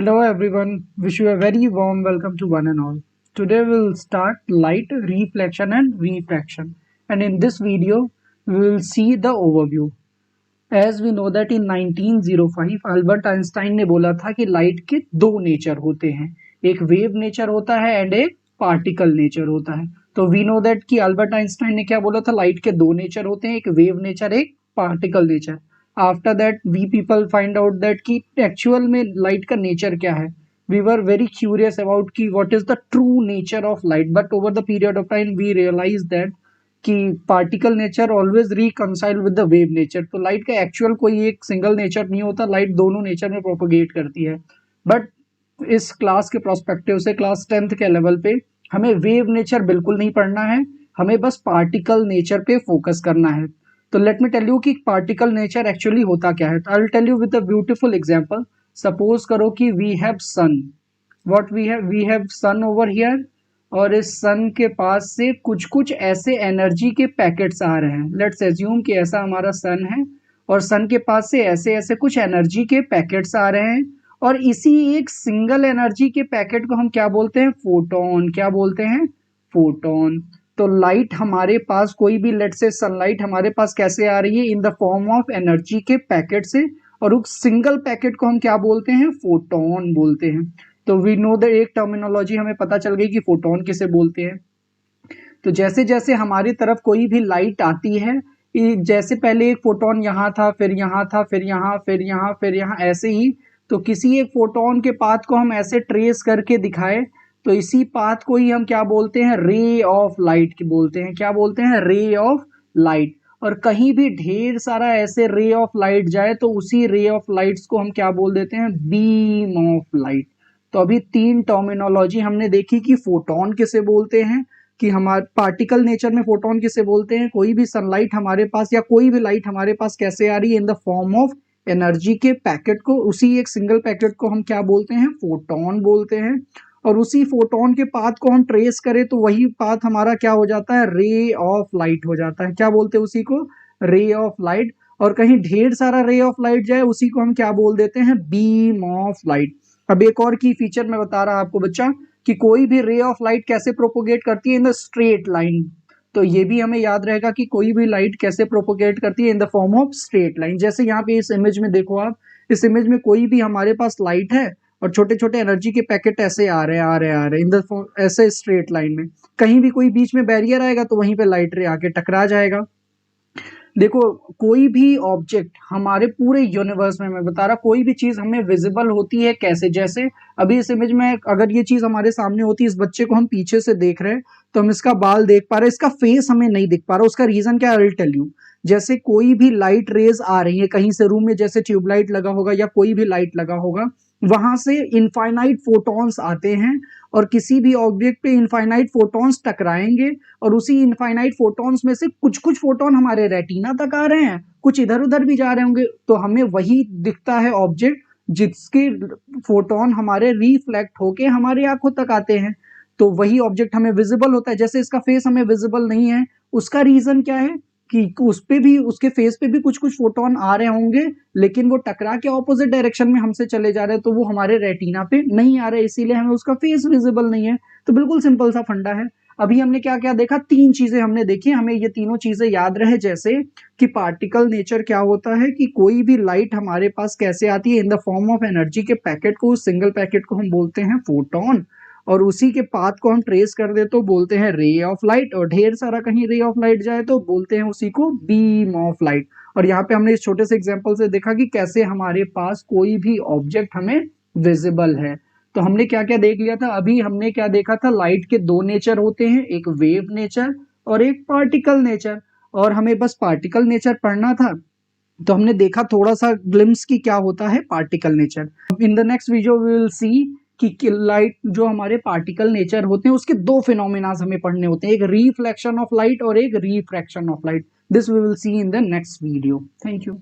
Hello everyone, wish you a very warm welcome to one and all. Today we'll start light, reflection and refraction. And in this video, we will see the overview. As we know that in 1905 Albert Einstein ने बोला था कि light के दो nature होते हैं, एक wave nature होता है एंड एक पार्टिकल नेचर होता है. तो वी नो दैट कि अल्बर्ट आइंस्टाइन ने क्या बोला था, लाइट के दो नेचर होते हैं, एक वेव नेचर एक particle nature. After that we people find out that कि एक्चुअल में लाइट का नेचर क्या है. We were very curious about कि what is the true nature of light, but over the period of time we realize that कि particle nature always reconcile with the wave nature. तो light का actual कोई एक single nature नहीं होता, light दोनों nature में प्रोपोगेट करती है. बट इस क्लास के प्रोस्पेक्टिव से क्लास 10th के लेवल पे हमें वेव नेचर बिल्कुल नहीं पढ़ना है, हमें बस पार्टिकल नेचर पे फोकस करना है. तो लेट मी टेल यू कि पार्टिकल नेचर एक्चुअली होता क्या है. तो I will tell you with a beautiful example. Suppose करो कि we have sun. What we have sun over here, और इस सन के पास से कुछ कुछ ऐसे एनर्जी के पैकेट्स आ रहे हैं. लेट्स एज्यूम कि ऐसा हमारा सन है और सन के पास से ऐसे ऐसे कुछ एनर्जी के पैकेट्स आ रहे हैं, और इसी एक सिंगल एनर्जी के पैकेट को हम क्या बोलते हैं, फोटोन. क्या बोलते हैं, फोटोन. तो लाइट हमारे पास कोई भी, लेट्स से सनलाइट हमारे पास कैसे आ रही है, in the form of energy के पैकेट से, और उस सिंगल पैकेट को हम क्या बोलते हैं, फोटोन बोलते हैं. तो वी नो दैट एक टर्मिनोलॉजी हमें पता चल गई कि फोटोन किसे बोलते हैं. तो जैसे जैसे हमारी तरफ कोई भी लाइट आती है, जैसे पहले एक फोटोन यहाँ था, फिर यहाँ था, फिर यहाँ, फिर यहाँ, फिर यहाँ, ऐसे ही. तो किसी एक फोटोन के पाथ को हम ऐसे ट्रेस करके दिखाए तो इसी पाथ को ही हम क्या बोलते हैं, रे ऑफ लाइट की बोलते हैं. क्या बोलते हैं, रे ऑफ लाइट. और कहीं भी ढेर सारा ऐसे रे ऑफ लाइट जाए तो उसी रे ऑफ लाइट्स को हम क्या बोल देते हैं, बीम ऑफ लाइट. तो अभी तीन टर्मिनोलॉजी हमने देखी कि फोटोन किसे बोलते हैं, कि हमारे पार्टिकल नेचर में फोटोन किसे बोलते हैं, कोई भी सनलाइट हमारे पास या कोई भी लाइट हमारे पास कैसे आ रही है, in the form of energy के पैकेट को, उसी एक सिंगल पैकेट को हम क्या बोलते हैं, फोटोन बोलते हैं. और उसी फोटोन के पाथ को हम ट्रेस करें तो वही पाथ हमारा क्या हो जाता है, रे ऑफ लाइट हो जाता है. क्या बोलते हैं उसी को, रे ऑफ लाइट. और कहीं ढेर सारा रे ऑफ लाइट जाए उसी को हम क्या बोल देते हैं, बीम ऑफ लाइट. अब एक और की फीचर मैं बता रहा आपको बच्चा, कि कोई भी रे ऑफ लाइट कैसे प्रोपोगेट करती है, इन द स्ट्रेट लाइन. तो ये भी हमें याद रहेगा कि कोई भी लाइट कैसे प्रोपोगेट करती है, in the form of straight line. जैसे यहाँ पे इस इमेज में देखो आप, इस इमेज में कोई भी हमारे पास लाइट है और छोटे छोटे एनर्जी के पैकेट ऐसे आ रहे हैं इन द ऐसे स्ट्रेट लाइन में. कहीं भी कोई बीच में बैरियर आएगा तो वहीं पे लाइट रे आके टकरा जाएगा. देखो कोई भी ऑब्जेक्ट हमारे पूरे यूनिवर्स में, मैं बता रहा, कोई भी चीज हमें विजिबल होती है कैसे, जैसे अभी इस इमेज में अगर ये चीज हमारे सामने होती है, इस बच्चे को हम पीछे से देख रहे हैं तो हम इसका बाल देख पा रहे हैं, इसका फेस हमें नहीं दिख पा रहा. उसका रीजन क्या है, आई विल टेल यू. जैसे कोई भी लाइट रेज आ रही है कहीं से, रूम में जैसे ट्यूबलाइट लगा होगा या कोई भी लाइट लगा होगा, वहां से इनफाइनाइट फोटॉन्स आते हैं और किसी भी ऑब्जेक्ट पे इनफाइनाइट फोटॉन्स टकराएंगे, और उसी इनफाइनाइट फोटॉन्स में से कुछ कुछ फोटॉन हमारे रेटिना तक आ रहे हैं, कुछ इधर उधर भी जा रहे होंगे, तो हमें वही दिखता है ऑब्जेक्ट जिसके फोटॉन हमारे रिफ्लेक्ट होके हमारी आंखों तक आते हैं. तो वही ऑब्जेक्ट हमें विजिबल होता है. जैसे इसका फेस हमें विजिबल नहीं है, उसका रीजन क्या है कि उस पे भी, उसके फेस पे भी कुछ कुछ फोटोन आ रहे होंगे, लेकिन वो टकरा के ऑपोजिट डायरेक्शन में हमसे चले जा रहे हैं, तो वो हमारे रेटिना पे नहीं आ रहे, इसीलिए हमें उसका फेस विजिबल नहीं है. तो बिल्कुल सिंपल सा फंडा है. अभी हमने क्या क्या देखा, तीन चीजें हमने देखी, हमें ये तीनों चीजें याद रहे. जैसे कि पार्टिकल नेचर क्या होता है, कि कोई भी लाइट हमारे पास कैसे आती है, in the form of energy के पैकेट को, उस सिंगल पैकेट को हम बोलते हैं फोटोन, और उसी के पाथ को हम ट्रेस कर दे तो बोलते हैं रे ऑफ लाइट, और ढेर सारा कहीं रे ऑफ लाइट जाए तो बोलते हैं उसी को बीम ऑफ लाइट. और यहाँ पे हमने इस छोटे से एग्जांपल से देखा कि कैसे हमारे पास कोई भी ऑब्जेक्ट हमें विजिबल है. तो हमने क्या क्या देख लिया था, अभी हमने क्या देखा था, लाइट के दो नेचर होते हैं, एक वेव नेचर और एक पार्टिकल नेचर, और हमें बस पार्टिकल नेचर पढ़ना था. तो हमने देखा थोड़ा सा ग्लिम्स की क्या होता है particle nature. In the next video we will see कि लाइट जो हमारे पार्टिकल नेचर होते हैं उसके दो फिनोमेना हमें पढ़ने होते हैं, एक रिफ्लेक्शन ऑफ लाइट और एक refraction of light. This we will see in the next video. Thank you.